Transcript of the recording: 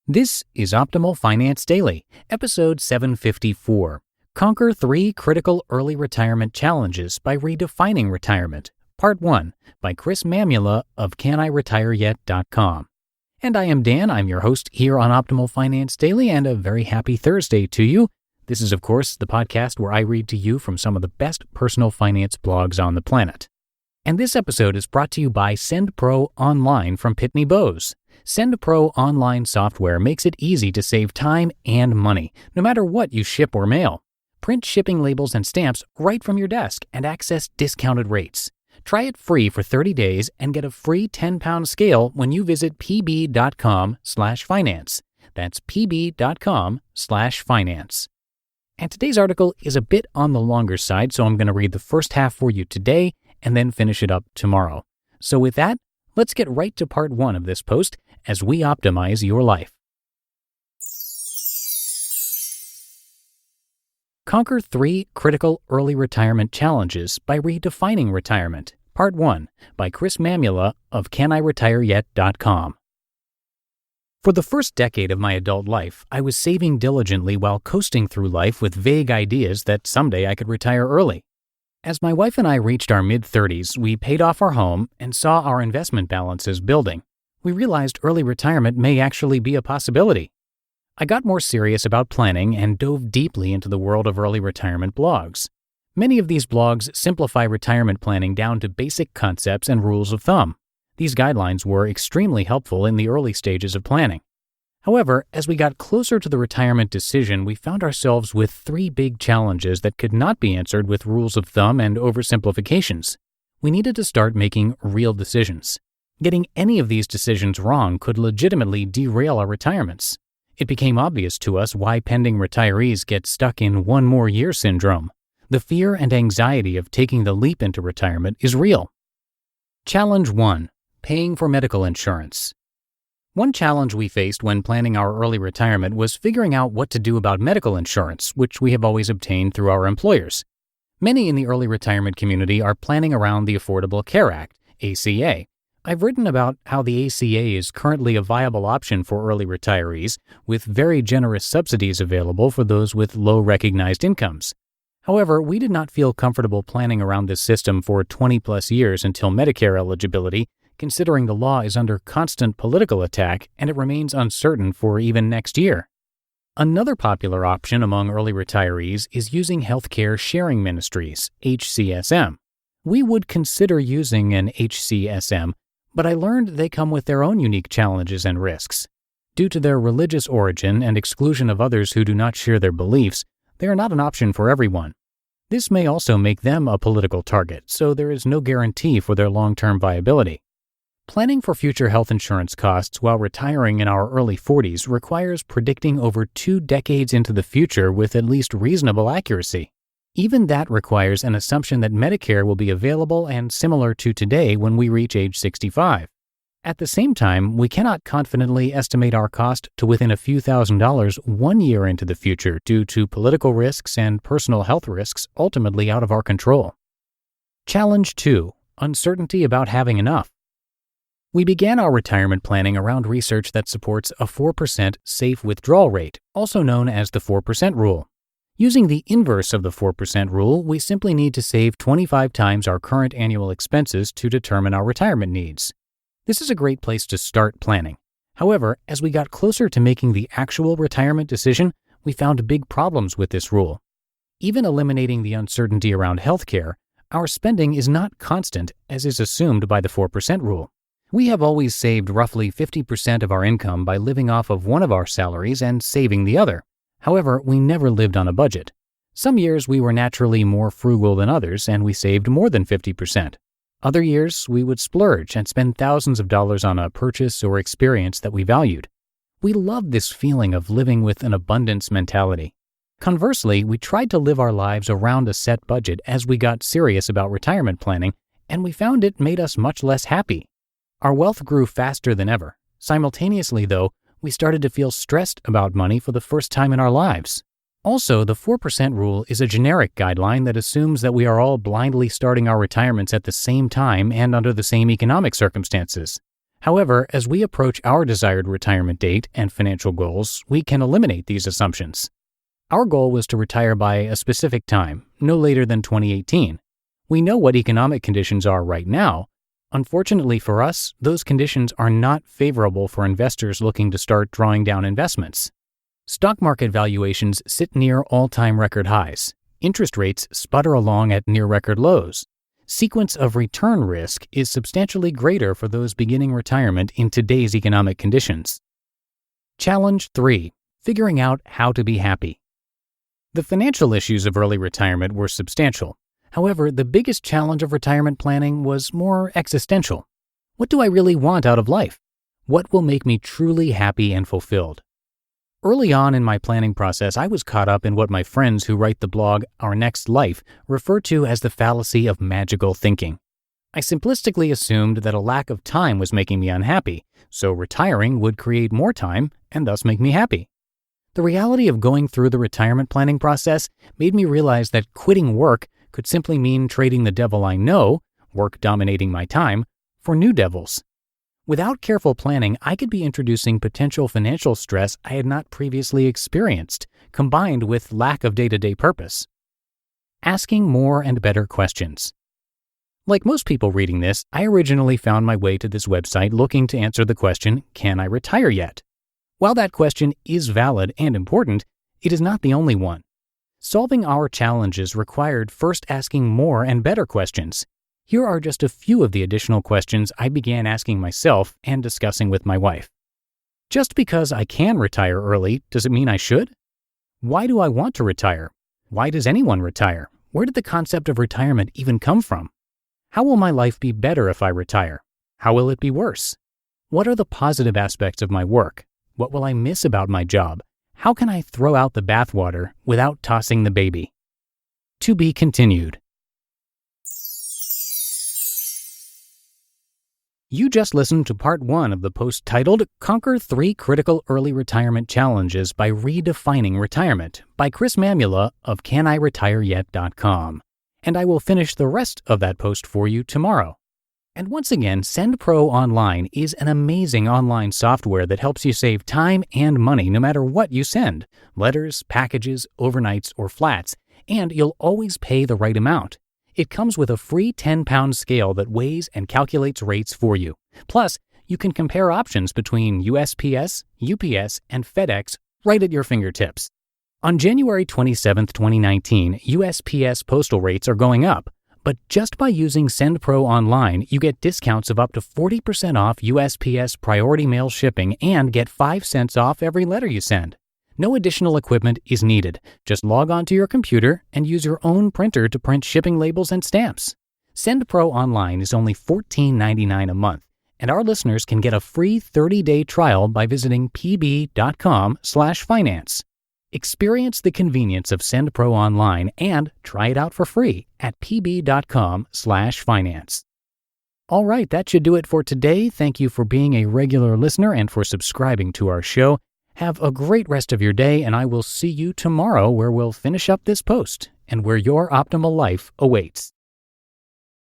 This is Optimal Finance Daily, episode 754. Conquer 3 Critical Early Retirement Challenges by Redefining Retirement, Part 1, by Mamula of CanIRetireYet.com. And I am Dan, I'm your host here on Optimal Finance Daily, and a very happy Thursday to you. This is, of course, the podcast where I read to you from some of the best personal finance blogs on the planet. And this episode is brought to you by SendPro Online from Pitney Bowes. SendPro Online software makes it easy to save time and money, no matter what you ship or mail. Print shipping labels and stamps right from your desk and access discounted rates. Try it free for 30 days and get a free 10-pound scale when you visit pb.com/finance. That's pb.com/finance. And today's article is a bit on the longer side, so I'm going to read the first half for you today and then finish it up tomorrow. So with that, let's get right to part 1 of this post as we optimize your life. Conquer 3 Critical Early Retirement Challenges by Redefining Retirement, Part 1, by Mamula of CanIRetireYet.com. For the first decade of my adult life, I was saving diligently while coasting through life with vague ideas that someday I could retire early. As my wife and I reached our mid-30s, we paid off our home and saw our investment balances building. We realized early retirement may actually be a possibility. I got more serious about planning and dove deeply into the world of early retirement blogs. Many of these blogs simplify retirement planning down to basic concepts and rules of thumb. These guidelines were extremely helpful in the early stages of planning. However, as we got closer to the retirement decision, we found ourselves with 3 big challenges that could not be answered with rules of thumb and oversimplifications. We needed to start making real decisions. Getting any of these decisions wrong could legitimately derail our retirements. It became obvious to us why pending retirees get stuck in one more year syndrome. The fear and anxiety of taking the leap into retirement is real. Challenge 1. Paying for medical insurance. One challenge we faced when planning our early retirement was figuring out what to do about medical insurance, which we have always obtained through our employers. Many in the early retirement community are planning around the Affordable Care Act, ACA. I've written about how the ACA is currently a viable option for early retirees, with very generous subsidies available for those with low recognized incomes. However, we did not feel comfortable planning around this system for 20-plus years until Medicare eligibility, considering the law is under constant political attack and it remains uncertain for even next year. Another popular option among early retirees is using healthcare sharing ministries, HCSM. We would consider using an HCSM, but I learned they come with their own unique challenges and risks. Due to their religious origin and exclusion of others who do not share their beliefs, they are not an option for everyone. This may also make them a political target, so there is no guarantee for their long-term viability. Planning for future health insurance costs while retiring in our early 40s requires predicting over 2 decades into the future with at least reasonable accuracy. Even that requires an assumption that Medicare will be available and similar to today when we reach age 65. At the same time, we cannot confidently estimate our cost to within a few $1,000s 1 year into the future due to political risks and personal health risks ultimately out of our control. Challenge 2. Uncertainty about having enough. We began our retirement planning around research that supports a 4% safe withdrawal rate, also known as the 4% rule. Using the inverse of the 4% rule, we simply need to save 25 times our current annual expenses to determine our retirement needs. This is a great place to start planning. However, as we got closer to making the actual retirement decision, we found big problems with this rule. Even eliminating the uncertainty around healthcare, our spending is not constant as is assumed by the 4% rule. We have always saved roughly 50% of our income by living off of one of our salaries and saving the other. However, we never lived on a budget. Some years we were naturally more frugal than others and we saved more than 50%. Other years we would splurge and spend thousands of dollars on a purchase or experience that we valued. We loved this feeling of living with an abundance mentality. Conversely, we tried to live our lives around a set budget as we got serious about retirement planning, and we found it made us much less happy. Our wealth grew faster than ever. Simultaneously, though, we started to feel stressed about money for the first time in our lives. Also, the 4% rule is a generic guideline that assumes that we are all blindly starting our retirements at the same time and under the same economic circumstances. However, as we approach our desired retirement date and financial goals, we can eliminate these assumptions. Our goal was to retire by a specific time, no later than 2018. We know what economic conditions are right now. Unfortunately for us, those conditions are not favorable for investors looking to start drawing down investments. Stock market valuations sit near all-time record highs. Interest rates sputter along at near-record lows. Sequence of return risk is substantially greater for those beginning retirement in today's economic conditions. Challenge 3. Figuring out how to be happy. The financial issues of early retirement were substantial. However, the biggest challenge of retirement planning was more existential. What do I really want out of life? What will make me truly happy and fulfilled? Early on in my planning process, I was caught up in what my friends who write the blog Our Next Life refer to as the fallacy of magical thinking. I simplistically assumed that a lack of time was making me unhappy, so retiring would create more time and thus make me happy. The reality of going through the retirement planning process made me realize that quitting work could simply mean trading the devil I know, work dominating my time, for new devils. Without careful planning, I could be introducing potential financial stress I had not previously experienced, combined with lack of day-to-day purpose. Asking more and better questions. Like most people reading this, I originally found my way to this website looking to answer the question, can I retire yet? While that question is valid and important, it is not the only one. Solving our challenges required first asking more and better questions. Here are just a few of the additional questions I began asking myself and discussing with my wife. Just because I can retire early, does it mean I should? Why do I want to retire? Why does anyone retire? Where did the concept of retirement even come from? How will my life be better if I retire? How will it be worse? What are the positive aspects of my work? What will I miss about my job? How can I throw out the bathwater without tossing the baby? To be continued. You just listened to part 1 of the post titled Conquer 3 Critical Early Retirement Challenges by Redefining Retirement by Chris Mamula of CanIRetireYet.com. And I will finish the rest of that post for you tomorrow. And once again, SendPro Online is an amazing online software that helps you save time and money no matter what you send, letters, packages, overnights, or flats, and you'll always pay the right amount. It comes with a free 10-pound scale that weighs and calculates rates for you. Plus, you can compare options between USPS, UPS, and FedEx right at your fingertips. On January 27, 2019, USPS postal rates are going up. But just by using SendPro Online, you get discounts of up to 40% off USPS priority mail shipping and get 5 cents off every letter you send. No additional equipment is needed. Just log on to your computer and use your own printer to print shipping labels and stamps. SendPro Online is only $14.99 a month, and our listeners can get a free 30-day trial by visiting pb.com/finance. Experience the convenience of SendPro Online and try it out for free at pb.com/finance. All right, that should do it for today. Thank you for being a regular listener and for subscribing to our show. Have a great rest of your day, and I will see you tomorrow where we'll finish up this post and where your optimal life awaits.